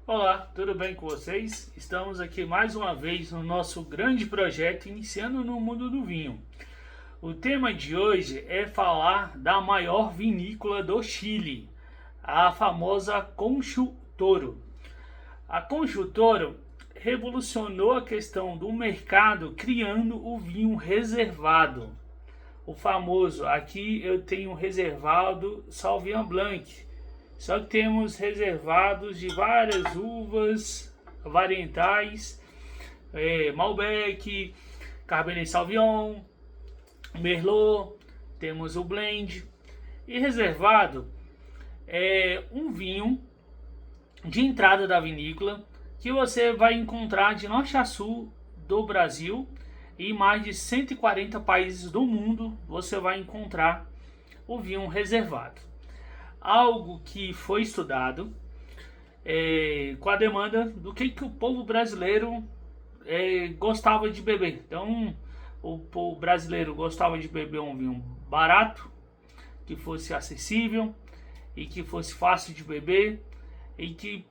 Olá, tudo bem com vocês? Estamos aqui mais uma vez no nosso grande projeto iniciando no mundo do vinho. O tema de hoje é falar da maior vinícola do Chile, a famosa Conchu Toro. A Conchu Toro revolucionou a questão do mercado criando o vinho reservado. O famoso, aqui eu tenho reservado Sauvignon Blanc. Só que temos reservados de várias uvas varientais, Malbec, Cabernet Sauvignon, Merlot, temos o blend. E reservado é um vinho de entrada da vinícola que você vai encontrar de norte a sul do Brasil e mais de 140 países do mundo você vai encontrar o vinho reservado. Algo que foi estudado com a demanda do que o povo brasileiro gostava de beber. Então, o povo brasileiro gostava de beber um vinho barato, que fosse acessível e que fosse fácil de beber e que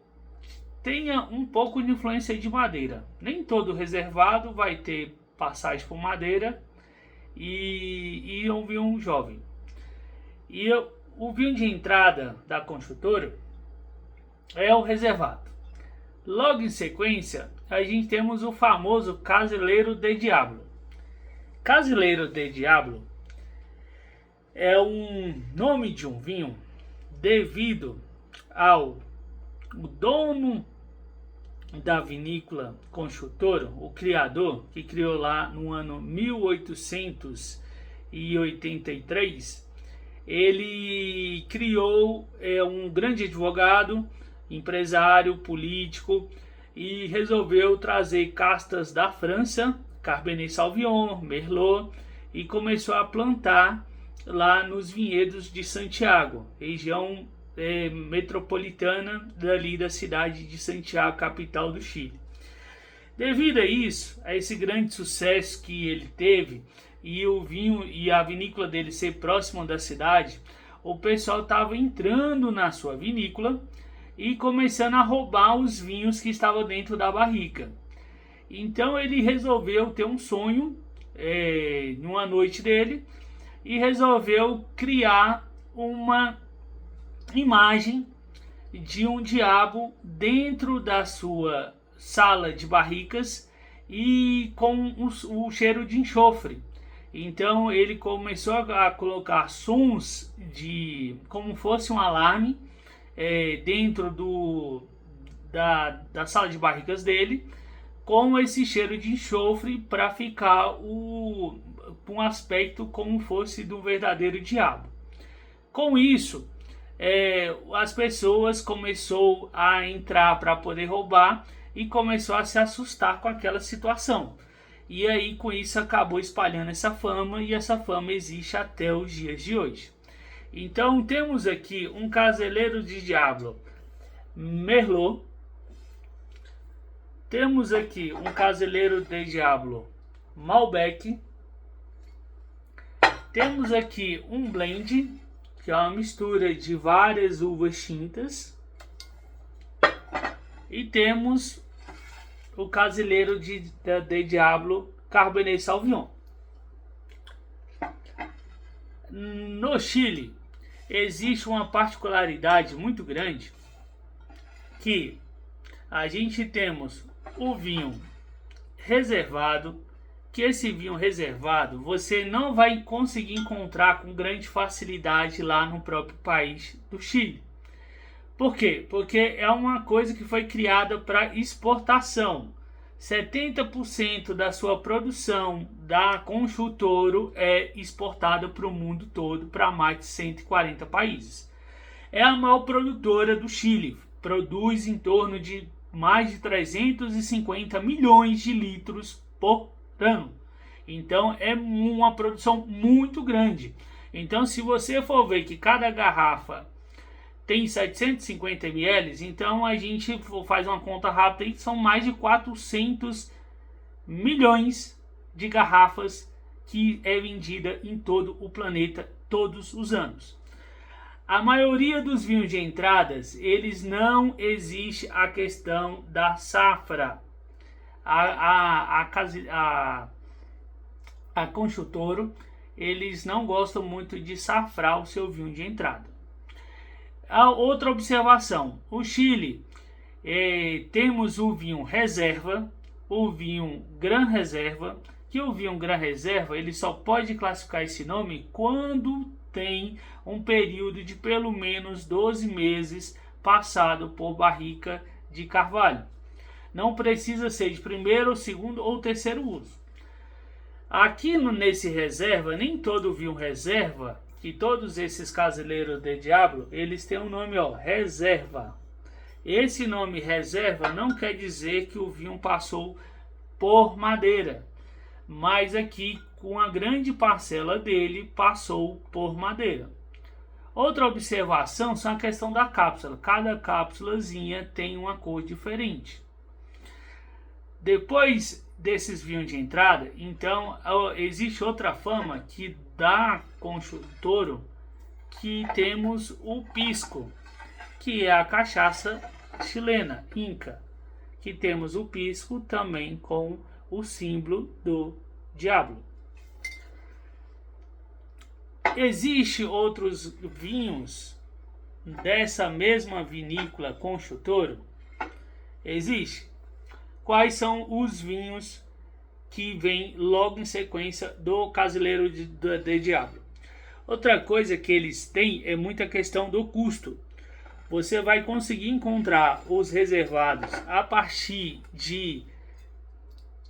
tenha um pouco de influência de madeira. Nem todo reservado vai ter passagem por madeira e um vinho jovem. O vinho de entrada da Conchu Toro é o reservado. Logo em sequência, a gente temos o famoso Casilheiro de Diablo. Casilheiro de Diablo é um nome de um vinho devido ao dono da vinícola Conchu Toro, o criador, que criou lá no ano 1883. Ele criou um grande advogado, empresário, político e resolveu trazer castas da França, Cabernet Sauvignon, Merlot, e começou a plantar lá nos vinhedos de Santiago, região metropolitana dali da cidade de Santiago, capital do Chile. Devido a isso, a esse grande sucesso que ele teve, e o vinho e a vinícola dele ser próximo da cidade, o pessoal estava entrando na sua vinícola e começando a roubar os vinhos que estavam dentro da barrica. Então ele resolveu ter um sonho numa noite dele e resolveu criar uma imagem de um diabo dentro da sua sala de barricas e com o cheiro de enxofre. Então ele começou a colocar sons de como fosse um alarme dentro da sala de barricas dele, com esse cheiro de enxofre para ficar um aspecto como fosse do verdadeiro diabo. Com isso, as pessoas começou a entrar para poder roubar e começou a se assustar com aquela situação. E aí com isso acabou espalhando essa fama e essa fama existe até os dias de hoje. Então temos aqui um Casilheiro de Diablo Merlot. Temos aqui um Casilheiro de Diablo Malbec. Temos aqui um blend, que é uma mistura de várias uvas tintas. E temos o Casilheiro de Diablo Cabernet Sauvignon. No Chile existe uma particularidade muito grande, que a gente temos o vinho reservado, que esse vinho reservado você não vai conseguir encontrar com grande facilidade lá no próprio país do Chile. Por quê? Porque é uma coisa que foi criada para exportação. 70% da sua produção da Conchu Toro é exportada para o mundo todo, para mais de 140 países. É a maior produtora do Chile, produz em torno de mais de 350 milhões de litros por ano. Então é uma produção muito grande. Então se você for ver que cada garrafa tem 750 ml, então a gente faz uma conta rápida e são mais de 400 milhões de garrafas que é vendida em todo o planeta todos os anos. A maioria dos vinhos de entradas, eles não existe a questão da safra. A Concha Toro, eles não gostam muito de safrar o seu vinho de entrada. A outra observação, o Chile, temos o vinho reserva, o vinho Gran Reserva, que o vinho Gran Reserva, ele só pode classificar esse nome quando tem um período de pelo menos 12 meses passado por barrica de carvalho. Não precisa ser de primeiro, segundo ou terceiro uso. Aqui nesse reserva, nem todo vinho reserva, que todos esses Casileiro de Diablo, eles têm um nome, reserva. Esse nome reserva não quer dizer que o vinho passou por madeira, mas aqui com a grande parcela dele passou por madeira. Outra observação são a questão da cápsula. Cada cápsulazinha tem uma cor diferente. Depois desses vinhos de entrada, então existe outra fama que dá Concha Toro, que temos o pisco, que é a cachaça chilena, Inca, que temos o pisco também com o símbolo do diabo. Existem outros vinhos dessa mesma vinícola Concha Toro? Existe. Quais são os vinhos que vêm logo em sequência do Casileiro de Diablo? Outra coisa que eles têm é muita questão do custo. Você vai conseguir encontrar os reservados a partir de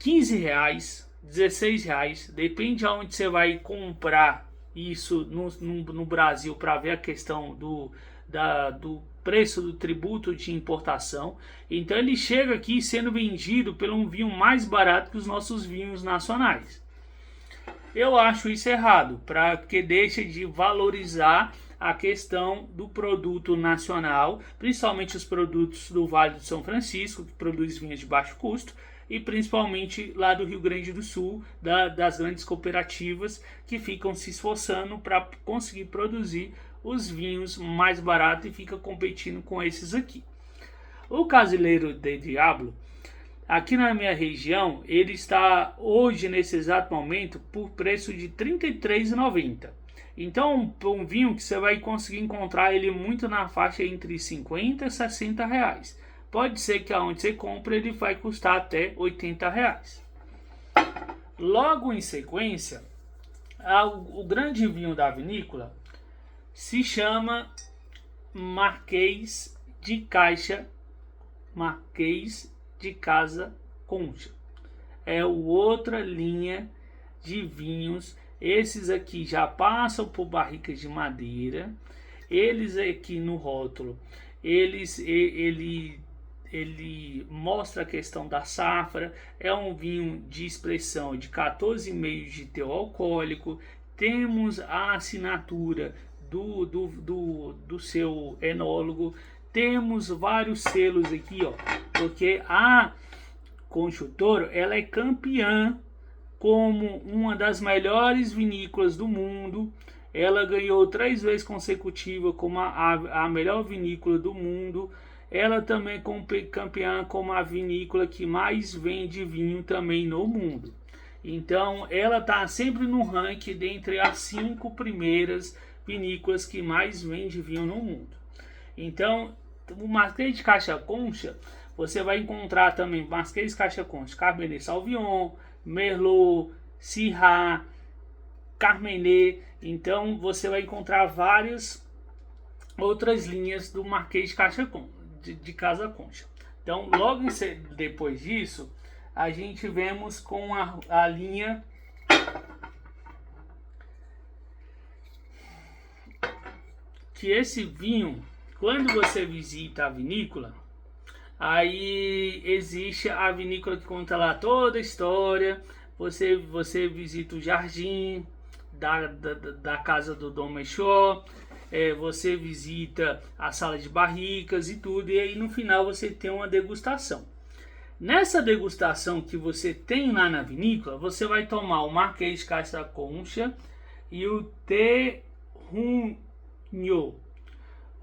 R$15, R$16, depende de onde você vai comprar isso no Brasil, para ver a questão do preço do tributo de importação. Então ele chega aqui sendo vendido por um vinho mais barato que os nossos vinhos nacionais. Eu acho isso errado, porque deixa de valorizar a questão do produto nacional, principalmente os produtos do Vale do São Francisco, que produz vinhos de baixo custo, e principalmente lá do Rio Grande do Sul, das grandes cooperativas que ficam se esforçando para conseguir produzir os vinhos mais baratos e fica competindo com esses aqui. O Casileiro de Diablo, aqui na minha região, ele está hoje, nesse exato momento, por preço de R$ 33,90. Então, um vinho que você vai conseguir encontrar ele muito na faixa entre 50 e 60 reais. Pode ser que aonde você compra ele vai custar até 80 reais. Logo em sequência, o grande vinho da vinícola se chama Marquês de Casa Concha. É outra linha de vinhos. Esses aqui já passam por barricas de madeira. Eles aqui no rótulo, ele mostra a questão da safra. É um vinho de expressão de 14,5 de teor alcoólico. Temos a assinatura do seu enólogo. Temos vários selos aqui, porque a Concha Toro, ela é campeã como uma das melhores vinícolas do mundo. Ela ganhou 3 vezes consecutiva como a melhor vinícola do mundo. Ela também é campeã como a vinícola que mais vende vinho também no mundo. Então ela está sempre no ranking dentre as 5 primeiras vinícolas que mais vende vinho no mundo. Então o Marquês de Casa Concha, você vai encontrar também Marquês de Casa Concha, Cabernet Sauvignon, Merlot, Syrah, Carmenet. Então você vai encontrar várias outras linhas do Marquês de Casa Concha. Então logo depois disso, a gente vemos com a linha que esse vinho, quando você visita a vinícola, aí existe a vinícola que conta lá toda a história. Você visita o jardim da casa do Dom Melchior, você visita a sala de barricas e tudo, e aí no final você tem uma degustação. Nessa degustação que você tem lá na vinícola, você vai tomar o Marquês de Casa Concha e o Terruño.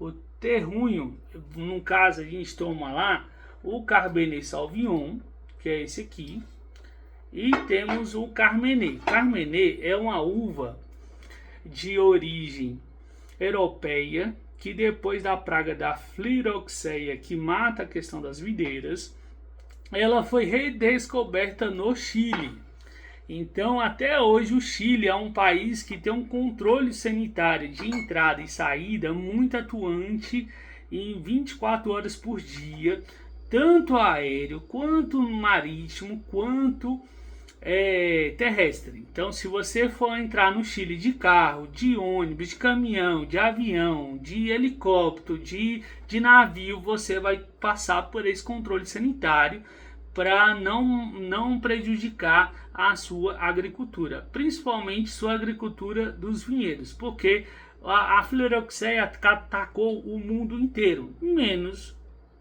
o terrunho, no caso a gente toma lá o Cabernet Sauvignon, que é esse aqui, e temos o Carmenet. Carmenet é uma uva de origem europeia, que depois da praga da Phylloxera, que mata a questão das videiras, ela foi redescoberta no Chile. Então, até hoje, o Chile é um país que tem um controle sanitário de entrada e saída muito atuante em 24 horas por dia, tanto aéreo, quanto marítimo, quanto terrestre. Então, se você for entrar no Chile de carro, de ônibus, de caminhão, de avião, de helicóptero, de navio, você vai passar por esse controle sanitário para não prejudicar a sua agricultura, principalmente sua agricultura dos vinhedos, porque a Phylloxera atacou o mundo inteiro, menos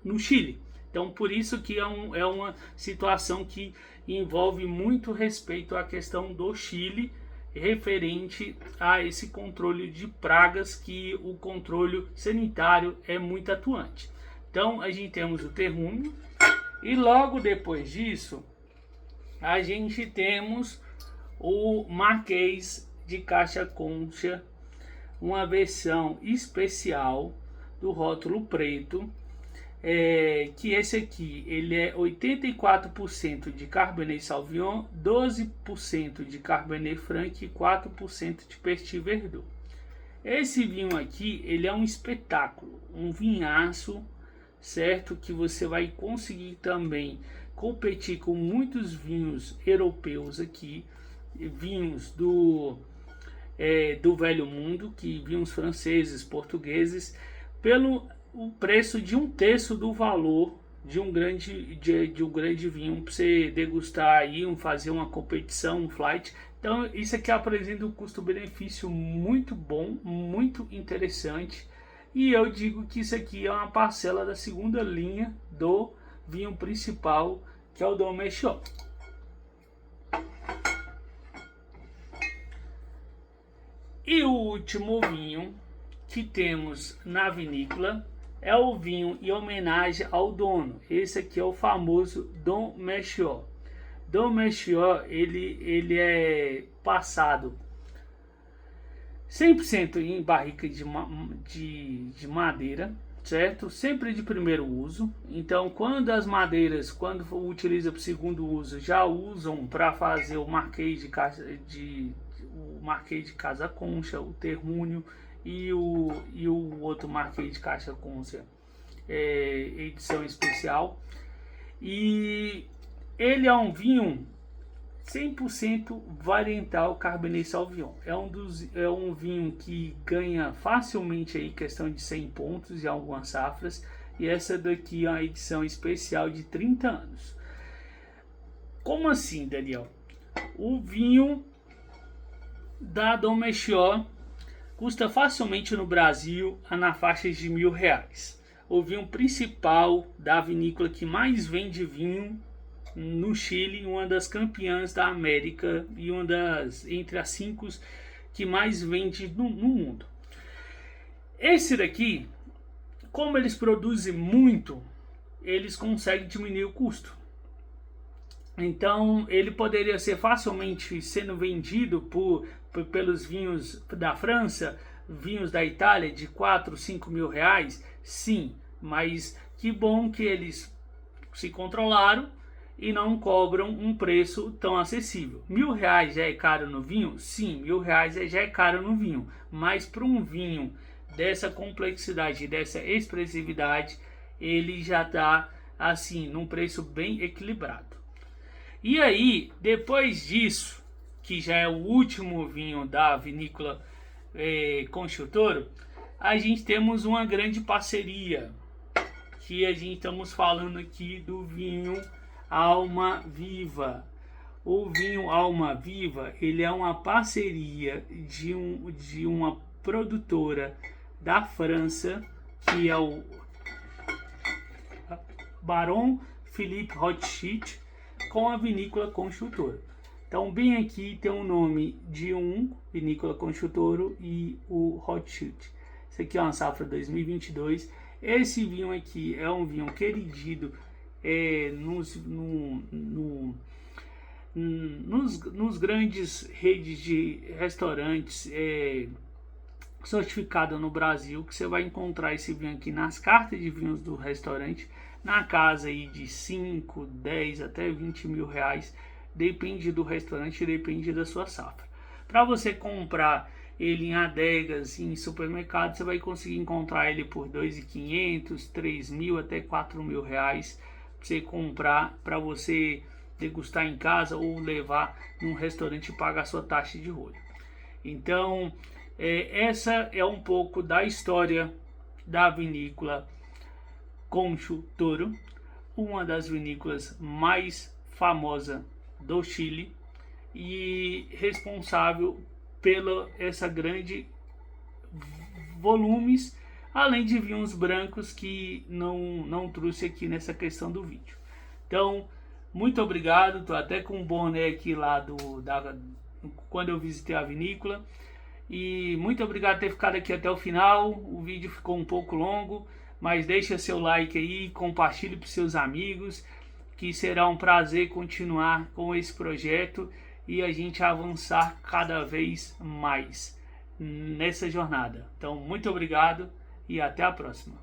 no Chile. Então, por isso que é uma situação que envolve muito respeito à questão do Chile, referente a esse controle de pragas, que o controle sanitário é muito atuante. Então, a gente temos o terrunho, e logo depois disso, a gente temos o Marquês de Caixa Concha, uma versão especial do rótulo preto, que esse aqui ele é 84% de Cabernet Sauvignon, 12% de Cabernet Franc e 4% de Petit Verdot. Esse vinho aqui ele é um espetáculo, um vinhaço, certo? Que você vai conseguir também competir com muitos vinhos europeus aqui, vinhos do velho mundo, que vinhos franceses, portugueses, pelo o preço de um terço do valor de um grande vinho, para você degustar aí, fazer uma competição, um flight. Então isso aqui apresenta um custo-benefício muito bom, muito interessante, e eu digo que isso aqui é uma parcela da segunda linha do vinho principal, que é o Dom Méchior. E o último vinho que temos na vinícola é o vinho em homenagem ao dono. Esse aqui é o famoso Dom Méchior. Dom Méchior, ele é passado 100% em barrica de madeira, certo? Sempre de primeiro uso. Então, quando as madeiras, quando utiliza para o segundo uso, já usam para fazer o Marquês de Casa Concha, o terrunho, e o outro Marquês de Caixa Concha, edição especial. E ele é um vinho 100% variental Cabernet Sauvignon. É um vinho que ganha facilmente aí questão de 100 pontos em algumas safras. E essa daqui é uma edição especial de 30 anos. Como assim, Daniel? O vinho da Dom Méchior custa facilmente no Brasil na faixa de R$1.000. O vinho principal da vinícola que mais vende vinho no Chile, uma das campeãs da América e uma das entre as 5 que mais vende no mundo. Esse daqui, como eles produzem muito, eles conseguem diminuir o custo. Então ele poderia ser facilmente sendo vendido pelos vinhos da França, vinhos da Itália de 4, 5 mil reais, sim, mas que bom que eles se controlaram e não cobram um preço tão acessível. R$1.000 já é caro no vinho? Sim, R$1.000 já é caro no vinho, mas para um vinho dessa complexidade, dessa expressividade, ele já está assim num preço bem equilibrado. E aí, depois disso, que já é o último vinho da vinícola Construtoro, a gente temos uma grande parceria, que a gente estamos falando aqui do vinho Alma Viva. O vinho Alma Viva, ele é uma parceria de uma produtora da França, que é o Baron Philippe Rothschild, com a vinícola Construtoro. Então, bem aqui tem o nome de um vinícola Construtoro e o Rothschild. Isso aqui é uma safra 2022. Esse vinho aqui é um vinho querido nos grandes redes de restaurantes certificado no Brasil, que você vai encontrar esse vinho aqui nas cartas de vinhos do restaurante, na casa aí de 5, 10 até 20 mil reais, depende do restaurante, depende da sua safra. Para você comprar ele em adegas, em supermercado, você vai conseguir encontrar ele por 2.500, 3 mil até 4 mil reais, para você comprar, para você degustar em casa ou levar num restaurante e pagar a sua taxa de rolho. Então, essa é um pouco da história da vinícola Concho Toro, uma das vinícolas mais famosas do Chile e responsável pela essa grande volumes, além de vinhos brancos que não trouxe aqui nessa questão do vídeo. Então, muito obrigado, estou até com um boné aqui lá quando eu visitei a vinícola. E muito obrigado por ter ficado aqui até o final. O vídeo ficou um pouco longo, mas deixa seu like aí, compartilhe para seus amigos, que será um prazer continuar com esse projeto e a gente avançar cada vez mais nessa jornada. Então, muito obrigado e até a próxima.